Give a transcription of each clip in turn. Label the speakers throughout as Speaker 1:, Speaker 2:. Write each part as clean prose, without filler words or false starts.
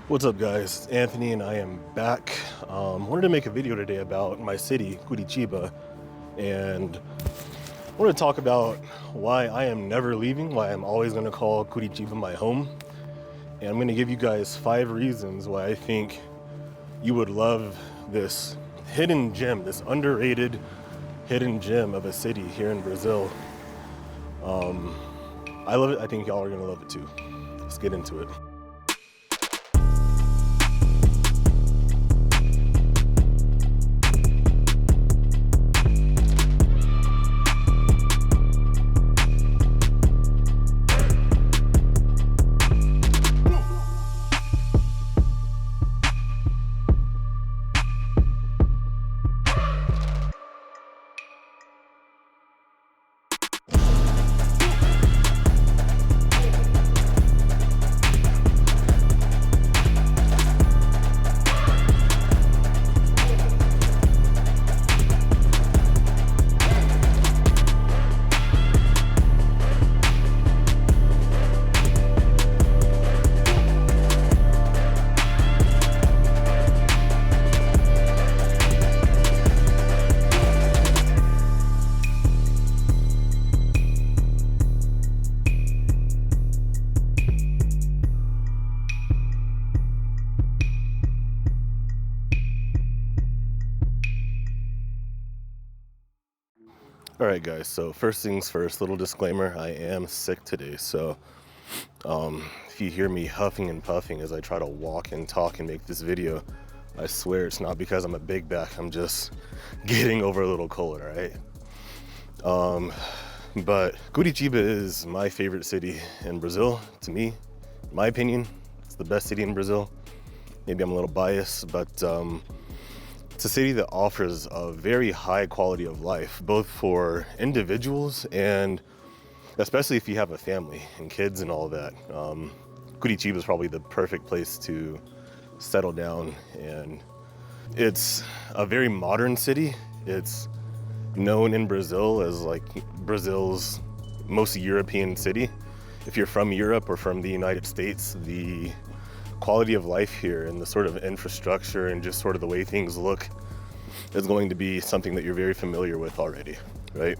Speaker 1: What's up guys, it's Anthony and I am back. Wanted to make a video today about my city, Curitiba, and I want to talk about why I am never leaving, why I'm always going to call Curitiba my home. And I'm going to give you guys 5 reasons why I think you would love this hidden gem, this underrated hidden gem of a city here in Brazil. I love it. I think y'all are going to love it too. Let's get into it. All right guys, so first things first, little disclaimer, I am sick today, so if you hear me huffing and puffing as I try to walk and talk and make this video, I swear it's not because I'm a big back, I'm just getting over a little cold, all right? But Curitiba is my favorite city in Brazil, to me, in my opinion. It's the best city in Brazil. Maybe I'm a little biased, but it's a city that offers a very high quality of life, both for individuals and especially if you have a family and kids and all that. Curitiba is probably the perfect place to settle down, and it's a very modern city. It's known in Brazil as like Brazil's most European city. If you're from Europe or from the United States, the quality of life here and the sort of infrastructure and just sort of the way things look is going to be something that you're very familiar with already, right?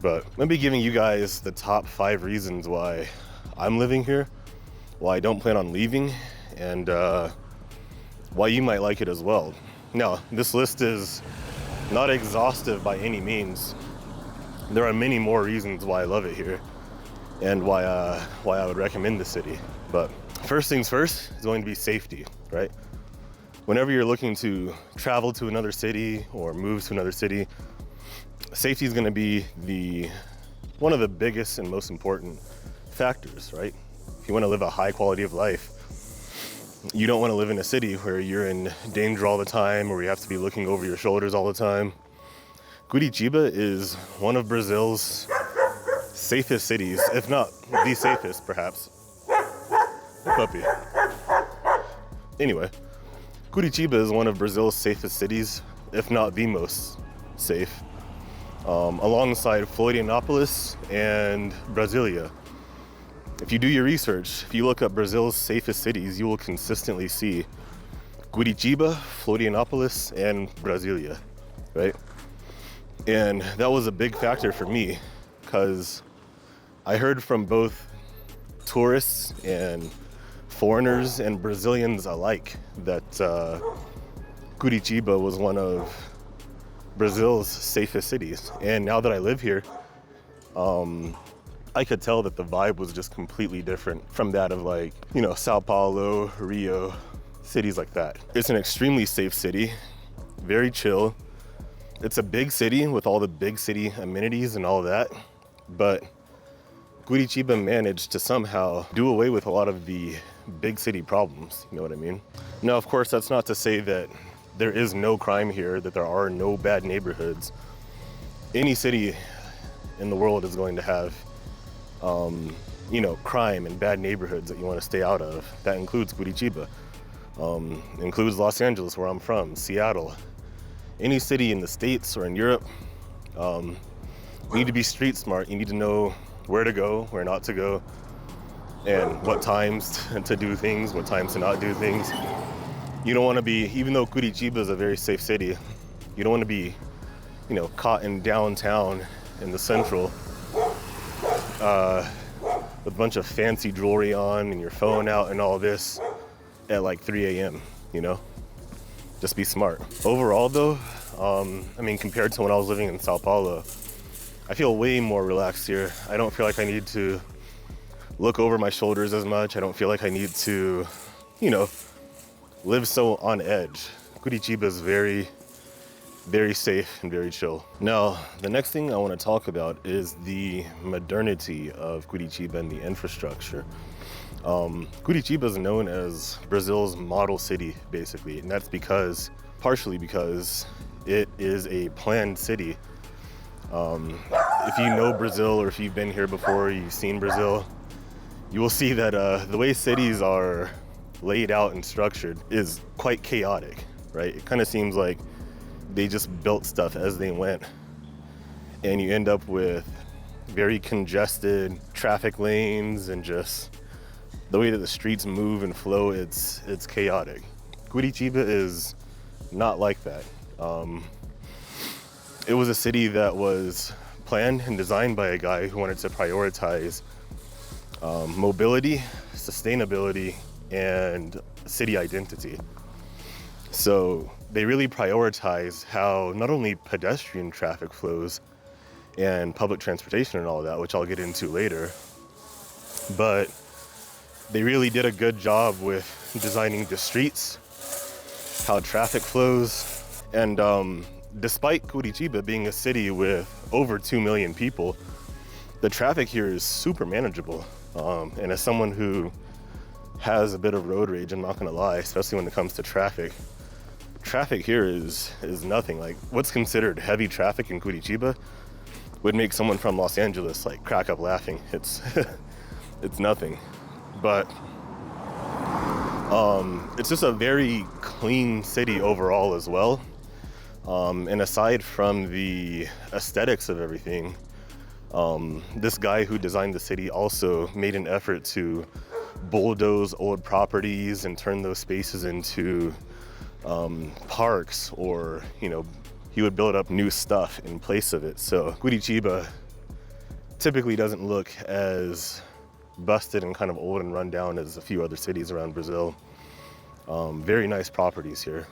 Speaker 1: But let me be giving you guys the top 5 reasons why I'm living here, why I don't plan on leaving, and why you might like it as well. Now, this list is not exhaustive by any means. There are many more reasons why I love it here and why I would recommend the city. But first things first is going to be safety, right? Whenever you're looking to travel to another city or move to another city, safety is going to be one of the biggest and most important factors, right? If you want to live a high quality of life, you don't want to live in a city where you're in danger all the time or you have to be looking over your shoulders all the time. Curitiba is one of Brazil's safest cities, if not the safest, perhaps. Puppy. Anyway, Curitiba is one of Brazil's safest cities, if not the most safe, alongside Florianopolis and Brasilia. If you do your research, if you look up Brazil's safest cities, you will consistently see Curitiba, Florianopolis, and Brasilia, right? And that was a big factor for me because I heard from both tourists and foreigners and Brazilians alike that Curitiba was one of Brazil's safest cities. And now that I live here, I could tell that the vibe was just completely different from that of like, you know, Sao Paulo, Rio, cities like that. It's an extremely safe city, very chill. It's a big city with all the big city amenities and all that, but Curitiba managed to somehow do away with a lot of the big city problems, you know what I mean? Now, of course, that's not to say that there is no crime here, that there are no bad neighborhoods. Any city in the world is going to have, you know, crime and bad neighborhoods that you want to stay out of. That includes Curitiba, includes Los Angeles, where I'm from, Seattle. Any city in the States or in Europe, you need to be street smart. You need to know where to go, where not to go. and what times to do things, what times to not do things. You don't want to be, even though Curitiba is a very safe city, you don't want to be, caught in downtown in the central with a bunch of fancy jewelry on and your phone out and all this at like 3 a.m., Just be smart. Overall though, compared to when I was living in Sao Paulo, I feel way more relaxed here. I don't feel like I need to look over my shoulders as much. I don't feel like I need to, live so on edge. Curitiba is very, very safe and very chill. Now, the next thing I want to talk about is the modernity of Curitiba and the infrastructure. Curitiba is known as Brazil's model city, basically, and that's partially because it is a planned city. If you know Brazil, or if you've been here before, you've seen Brazil, you will see that the way cities are laid out and structured is quite chaotic, right? It kind of seems like they just built stuff as they went, and you end up with very congested traffic lanes, and just the way that the streets move and flow, it's chaotic. Curitiba is not like that. It was a city that was planned and designed by a guy who wanted to prioritize mobility, sustainability, and city identity. So they really prioritize how not only pedestrian traffic flows and public transportation and all of that, which I'll get into later, but they really did a good job with designing the streets, how traffic flows. And despite Curitiba being a city with over 2 million people, the traffic here is super manageable. And as someone who has a bit of road rage, I'm not gonna lie, especially when it comes to traffic here is nothing. Like, what's considered heavy traffic in Curitiba would make someone from Los Angeles like crack up laughing. It's it's nothing. But it's just a very clean city overall as well. And aside from the aesthetics of everything, this guy who designed the city also made an effort to bulldoze old properties and turn those spaces into parks, or he would build up new stuff in place of it. So Curitiba typically doesn't look as busted and kind of old and run down as a few other cities around Brazil. Very nice properties here.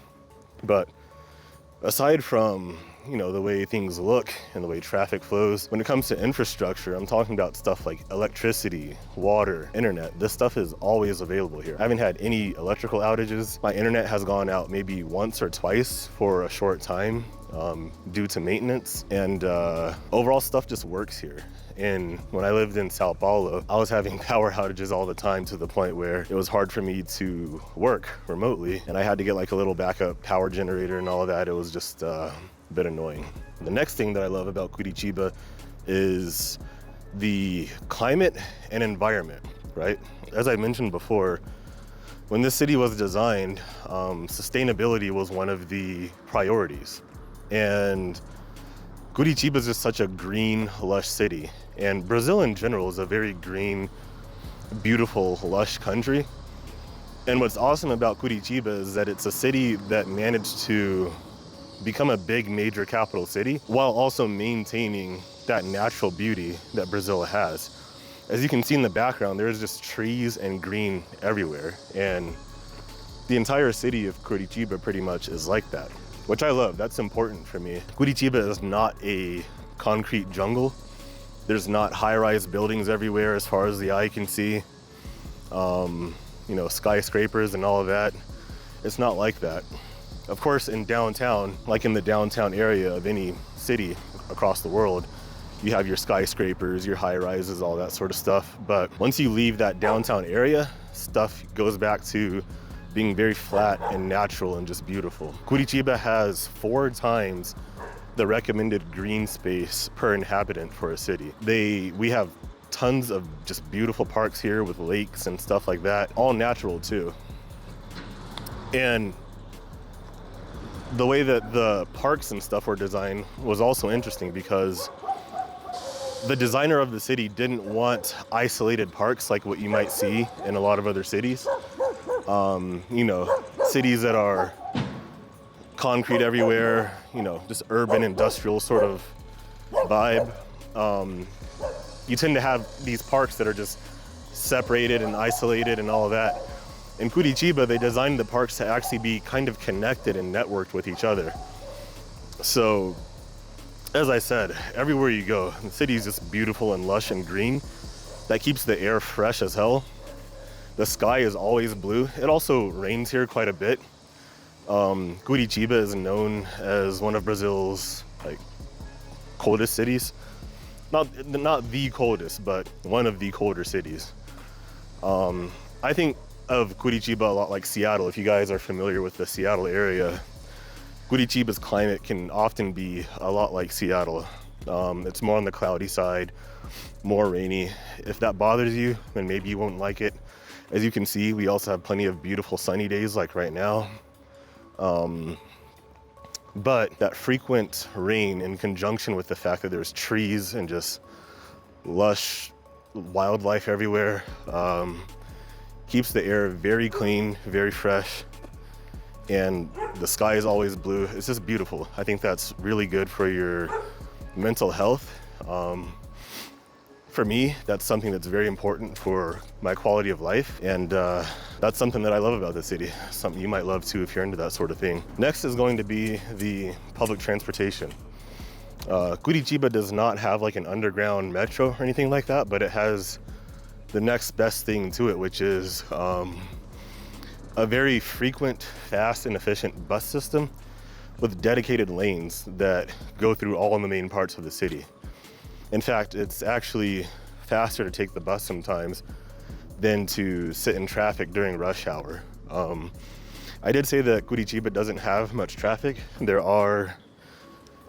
Speaker 1: But aside from the way things look and the way traffic flows, when it comes to infrastructure, I'm talking about stuff like electricity, water, internet. This stuff is always available here. I haven't had any electrical outages. My internet has gone out maybe once or twice for a short time due to maintenance, and overall stuff just works here. And when I lived in Sao Paulo, I was having power outages all the time, to the point where it was hard for me to work remotely, and I had to get like a little backup power generator and all of that. It was just a bit annoying. The next thing that I love about Curitiba is the climate and environment, right? As I mentioned before, when this city was designed, sustainability was one of the priorities. And Curitiba is just such a green, lush city. And Brazil in general is a very green, beautiful, lush country. And what's awesome about Curitiba is that it's a city that managed to become a big major capital city while also maintaining that natural beauty that Brazil has. As you can see in the background, there's just trees and green everywhere. And the entire city of Curitiba pretty much is like that, which I love. That's important for me. Curitiba is not a concrete jungle. There's not high-rise buildings everywhere as far as the eye can see. Skyscrapers and all of that. It's not like that. Of course, in downtown, like in the downtown area of any city across the world, you have your skyscrapers, your high-rises, all that sort of stuff. But once you leave that downtown area, stuff goes back to being very flat and natural and just beautiful. Curitiba has 4 times the recommended green space per inhabitant for a city. We have tons of just beautiful parks here with lakes and stuff like that, all natural too. And the way that the parks and stuff were designed was also interesting, because the designer of the city didn't want isolated parks like what you might see in a lot of other cities. You know, cities that are concrete everywhere, you know, just urban industrial sort of vibe. You tend to have these parks that are just separated and isolated and all of that. In Curitiba, they designed the parks to actually be kind of connected and networked with each other. So, as I said, everywhere you go, the city is just beautiful and lush and green. That keeps the air fresh as hell. The sky is always blue. It also rains here quite a bit. Curitiba is known as one of Brazil's coldest cities. Not the coldest, but one of the colder cities. I think of Curitiba a lot like Seattle. If you guys are familiar with the Seattle area, Curitiba's climate can often be a lot like Seattle. It's more on the cloudy side, more rainy. If that bothers you, then maybe you won't like it. As you can see, we also have plenty of beautiful sunny days like right now. But that frequent rain in conjunction with the fact that there's trees and just lush wildlife everywhere, keeps the air very clean, very fresh, and the sky is always blue. It's just beautiful. I think that's really good for your mental health. For me, that's something that's very important for my quality of life, and that's something that I love about the city. Something you might love too if you're into that sort of thing. Next is going to be the public transportation. Curitiba does not have like an underground metro or anything like that, but it has the next best thing to it, which is a very frequent, fast, and efficient bus system with dedicated lanes that go through all the main parts of the city. In fact, it's actually faster to take the bus sometimes than to sit in traffic during rush hour. I did say that Curitiba doesn't have much traffic. There are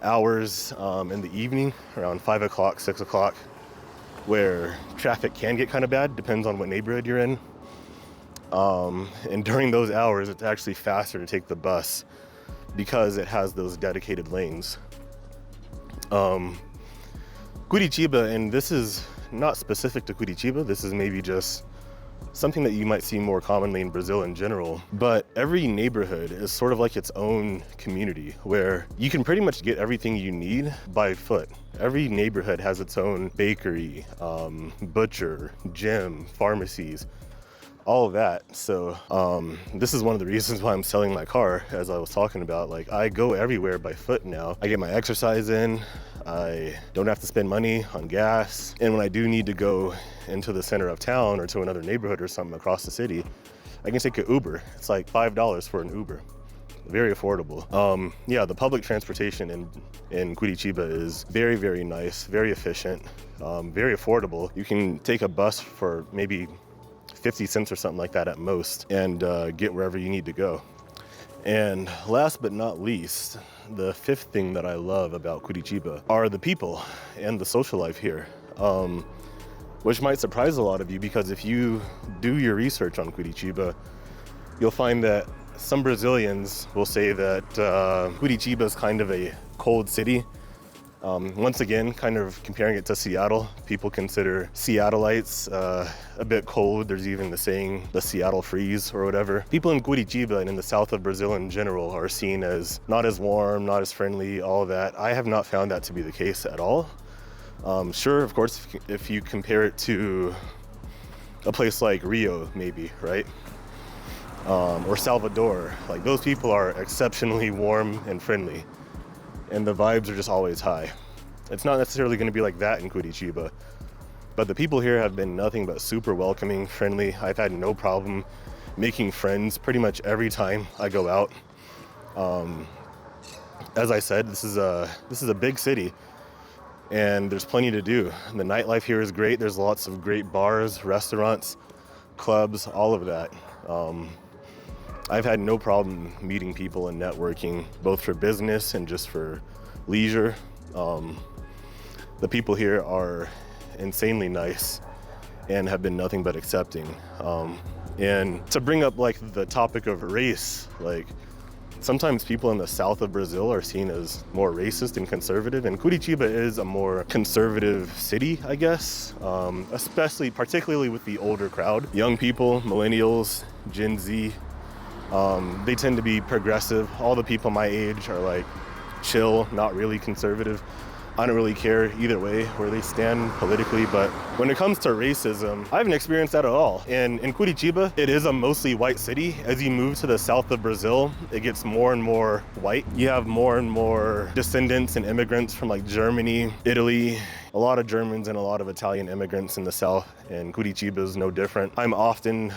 Speaker 1: hours in the evening, around 5 o'clock, 6 o'clock, where traffic can get kind of bad, depends on what neighborhood you're in. And during those hours, it's actually faster to take the bus because it has those dedicated lanes. Curitiba, and this is not specific to Curitiba, this is maybe just something that you might see more commonly in Brazil in general, but every neighborhood is sort of like its own community where you can pretty much get everything you need by foot. Every neighborhood has its own bakery, butcher, gym, pharmacies, all of that. So this is one of the reasons why I'm selling my car, as I was talking about. Like, I go everywhere by foot now. I get my exercise in, I don't have to spend money on gas, and when I do need to go into the center of town or to another neighborhood or something across the city, I can take an Uber. It's like $5 for an Uber. Very affordable. Yeah, the public transportation in Curitiba is very, very nice, very efficient, very affordable. You can take a bus for maybe 50 cents or something like that at most and get wherever you need to go. And last but not least, the fifth thing that I love about Curitiba are the people and the social life here, which might surprise a lot of you, because if you do your research on Curitiba, you'll find that some Brazilians will say that Curitiba is kind of a cold city. Once again, kind of comparing it to Seattle, people consider Seattleites a bit cold. There's even the saying, the Seattle freeze or whatever. People in Curitiba and in the south of Brazil in general are seen as not as warm, not as friendly, all of that. I have not found that to be the case at all. Sure, of course, if you compare it to a place like Rio, maybe, right? Or Salvador, like those people are exceptionally warm and friendly, and the vibes are just always high. It's not necessarily going to be like that in Curitiba, but the people here have been nothing but super welcoming, friendly. I've had no problem making friends pretty much every time I go out. As I said, this is a big city, and there's plenty to do. The nightlife here is great. There's lots of great bars, restaurants, clubs, all of that. I've had no problem meeting people and networking, both for business and just for leisure. The people here are insanely nice and have been nothing but accepting. And to bring up like the topic of race, like Sometimes people in the south of Brazil are seen as more racist and conservative, and Curitiba is a more conservative city, I guess, particularly with the older crowd. Young people, millennials, Gen Z, they tend to be progressive. All the people my age are like chill, not really conservative. I don't really care either way where they stand politically, but when it comes to racism, I haven't experienced that at all. And in Curitiba, it is a mostly white city. As you move to the south of Brazil, it gets more and more white. You have more and more descendants and immigrants from like Germany, Italy, a lot of Germans and a lot of Italian immigrants in the south, and Curitiba is no different. I'm often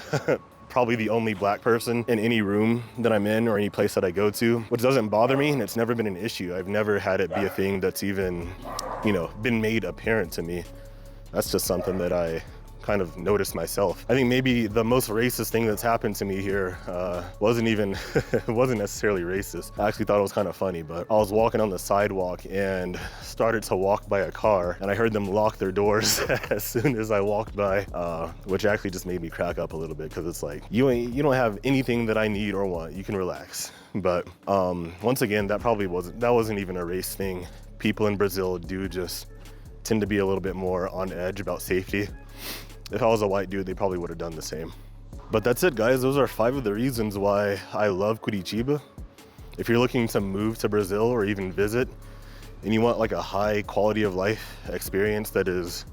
Speaker 1: probably the only black person in any room that I'm in or any place that I go to, which doesn't bother me, and it's never been an issue. I've never had it be a thing that's even, been made apparent to me. That's just something that I kind of noticed myself. I think maybe the most racist thing that's happened to me here wasn't necessarily racist. I actually thought it was kind of funny, but I was walking on the sidewalk and started to walk by a car, and I heard them lock their doors as soon as I walked by, which actually just made me crack up a little bit, because it's like, you don't have anything that I need or want. You can relax. But once again, that wasn't even a race thing. People in Brazil do just tend to be a little bit more on edge about safety. If I was a white dude, they probably would have done the same. But that's it, guys. Those are 5 of the reasons why I love Curitiba. If you're looking to move to Brazil or even visit, and you want like a high quality of life experience that is,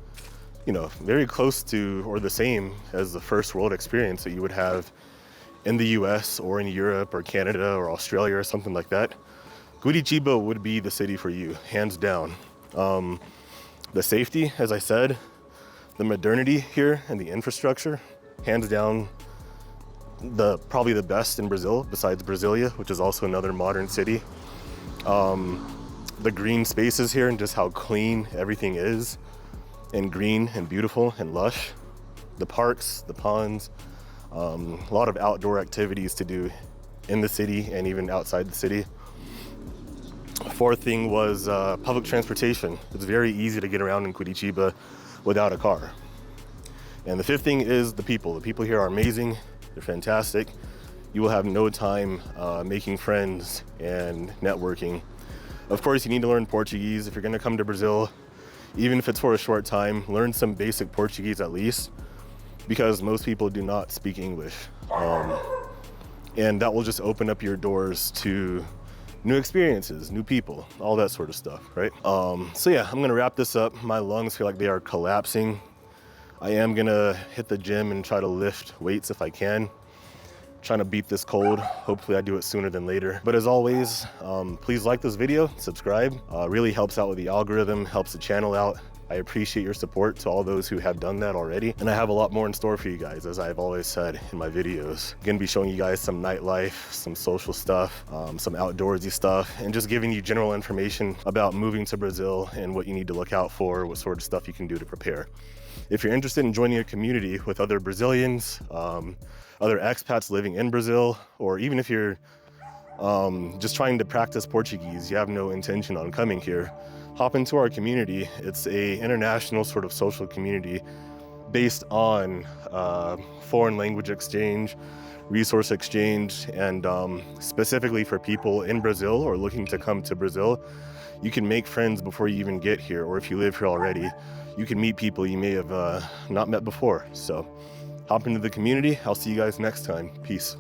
Speaker 1: very close to or the same as the first world experience that you would have in the US or in Europe or Canada or Australia or something like that, Curitiba would be the city for you, hands down. The safety, as I said, the modernity here and the infrastructure, hands down, probably the best in Brazil, besides Brasilia, which is also another modern city. The green spaces here and just how clean everything is, and green and beautiful and lush. The parks, the ponds, a lot of outdoor activities to do in the city and even outside the city. 4th thing was public transportation. It's very easy to get around in Curitiba without a car. And the 5th thing is the people. The people here are amazing. They're fantastic. You will have no time making friends and networking. Of course, you need to learn Portuguese. If you're going to come to Brazil, even if it's for a short time, learn some basic Portuguese at least, because most people do not speak English. And that will just open up your doors to new experiences, new people, all that sort of stuff, right? So yeah, I'm gonna wrap this up. My lungs feel like they are collapsing. I am gonna hit the gym and try to lift weights if I can. Trying to beat this cold. Hopefully I do it sooner than later. But as always, please like this video, subscribe. Really helps out with the algorithm, helps the channel out. I appreciate your support to all those who have done that already. And I have a lot more in store for you guys, as I've always said in my videos. I'm gonna be showing you guys some nightlife, some social stuff, some outdoorsy stuff, and just giving you general information about moving to Brazil and what you need to look out for, what sort of stuff you can do to prepare. If you're interested in joining a community with other Brazilians, other expats living in Brazil, or even if you're just trying to practice Portuguese, you have no intention on coming here, hop into our community. It's a international sort of social community based on foreign language exchange, resource exchange, and specifically for people in Brazil or looking to come to Brazil. You can make friends before you even get here, or if you live here already, you can meet people you may have not met before. So hop into the community. I'll see you guys next time. Peace.